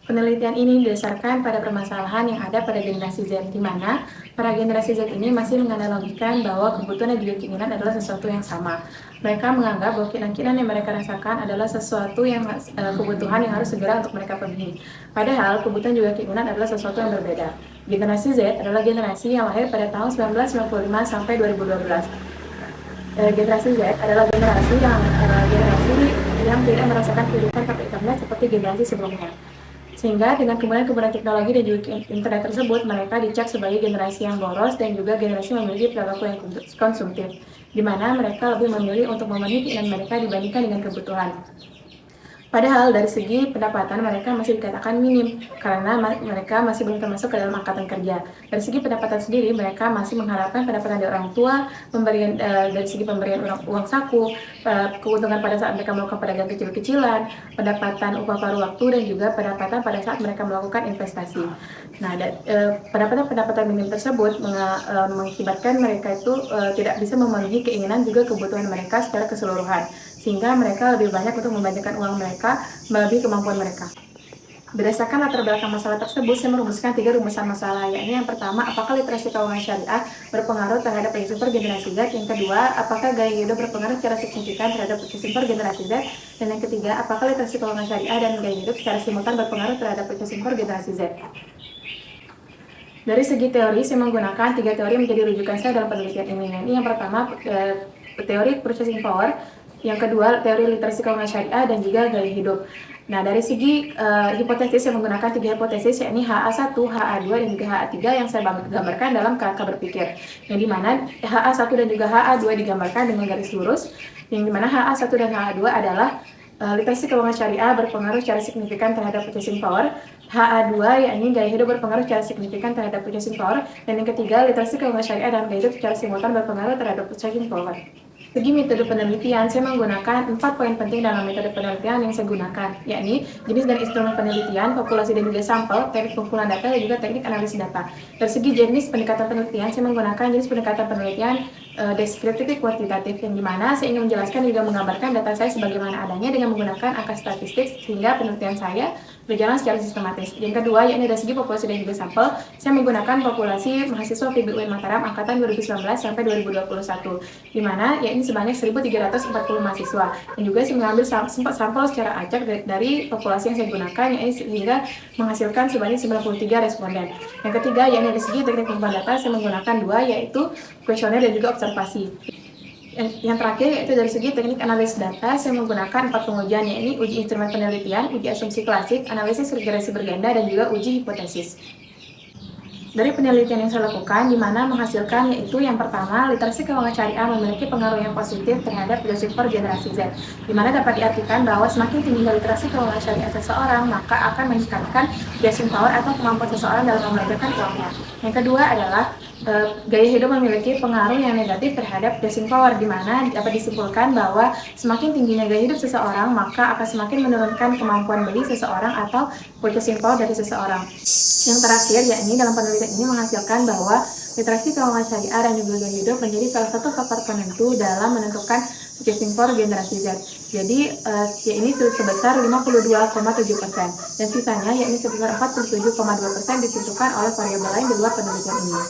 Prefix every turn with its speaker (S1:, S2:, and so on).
S1: Penelitian ini didasarkan pada permasalahan yang ada pada generasi Z, di mana para generasi Z ini masih menganalogikan bahwa kebutuhan dan juga keinginan adalah sesuatu yang sama. Mereka menganggap bahwa keinginan yang mereka rasakan adalah sesuatu yang kebutuhan yang harus segera untuk mereka penuhi. Padahal kebutuhan juga keinginan adalah sesuatu yang berbeda. Generasi Z adalah generasi yang lahir pada tahun 1995 sampai 2012. Generasi Z adalah generasi yang tidak merasakan kehidupan tanpa internet seperti generasi sebelumnya. Sehingga dengan kemudahan teknologi dan juga internet tersebut, mereka dicap sebagai generasi yang boros dan juga generasi memiliki perilaku yang konsumtif, di mana mereka lebih memilih untuk memenuhi keinginan mereka dibandingkan dengan kebutuhan. Padahal dari segi pendapatan mereka masih dikatakan minim karena mereka masih belum termasuk ke dalam angkatan kerja. Dari segi pendapatan sendiri mereka masih mengharapkan pendapatan dari orang tua, dari segi pemberian uang saku, keuntungan pada saat mereka melakukan pedagang kecil-kecilan, pendapatan upah paruh waktu dan juga pendapatan pada saat mereka melakukan investasi. Nah, pendapatan minim tersebut mengakibatkan mereka itu tidak bisa memenuhi keinginan juga kebutuhan mereka secara keseluruhan, sehingga mereka lebih banyak untuk membandingkan uang mereka melebihi kemampuan mereka. Berdasarkan latar belakang masalah tersebut, saya merumuskan 3 rumusan masalah, yakni yang pertama, apakah literasi keuangan syariah berpengaruh terhadap purchasing power generasi Z? Yang kedua, apakah gaya hidup berpengaruh secara signifikan terhadap purchasing power generasi Z? Dan yang ketiga, apakah literasi keuangan syariah dan gaya hidup secara simultan berpengaruh terhadap purchasing power generasi Z? Dari segi teori, saya menggunakan 3 teori menjadi rujukan saya dalam penelitian ini. Ini yang pertama, teori purchasing power, yang kedua, teori literasi keuangan syariah, dan juga gaya hidup. Nah, dari segi hipotesis, saya menggunakan 3 hipotesis, yakni HA1, HA2, dan juga HA3 yang saya gambarkan dalam kerangka berpikir. Yang dimana HA1 dan juga HA2 digambarkan dengan garis lurus, yang dimana HA1 dan HA2 adalah literasi keuangan syariah berpengaruh secara signifikan terhadap purchasing power, HA2 yakni gaya hidup berpengaruh secara signifikan terhadap purchasing power, dan yang ketiga literasi keuangan syariah dan gaya hidup secara simultan berpengaruh terhadap purchasing power. Segi metode penelitian, saya menggunakan 4 poin penting dalam metode penelitian yang saya gunakan, yakni jenis dan instrumen penelitian, populasi dan juga sampel, teknik pengumpulan data, dan juga teknik analisis data. Dari segi jenis pendekatan penelitian, saya menggunakan jenis pendekatan penelitian deskriptif kuantitatif, yang dimana saya ingin menjelaskan juga menggambarkan data saya sebagaimana adanya dengan menggunakan angka statistik sehingga penelitian saya berjalan secara sistematis. Yang kedua, yakni dari segi populasi dan juga sampel, saya menggunakan populasi mahasiswa PBUN Mataram angkatan 2019 sampai 2021, di mana yakni sebanyak 1.340 mahasiswa. Dan juga saya mengambil sampel secara acak dari populasi yang saya gunakan, yakni sehingga menghasilkan sebanyak 93 responden. Yang ketiga, yakni dari segi teknik pengumpulan data, saya menggunakan 2, yaitu kuesioner dan juga observasi. Yang terakhir yaitu dari segi teknik analisis data, saya menggunakan 4 pengujian, yakni uji instrumen penelitian, uji asumsi klasik, analisis regresi berganda, dan juga uji hipotesis. Dari penelitian yang saya lakukan, di mana menghasilkan yaitu yang pertama, literasi keuangan syariah memiliki pengaruh yang positif terhadap purchasing power generasi Z, di mana dapat diartikan bahwa semakin tinggi literasi keuangan syariah seseorang, maka akan meningkatkan purchasing power atau kemampuan seseorang dalam membelanjakan uangnya. Yang kedua adalah gaya hidup memiliki pengaruh yang negatif terhadap purchasing power, di mana dapat disimpulkan bahwa semakin tingginya gaya hidup seseorang, maka akan semakin menurunkan kemampuan beli seseorang atau purchasing power dari seseorang. Yang terakhir, yakni dalam penelitian ini menghasilkan bahwa literasi keuangan syariah dan juga gaya hidup menjadi salah satu faktor penentu dalam menentukan purchasing power generasi Z. Jadi, yakni sebesar 52,7%, dan sisanya yakni sebesar 47,2% ditentukan oleh variabel lain di luar penelitian ini.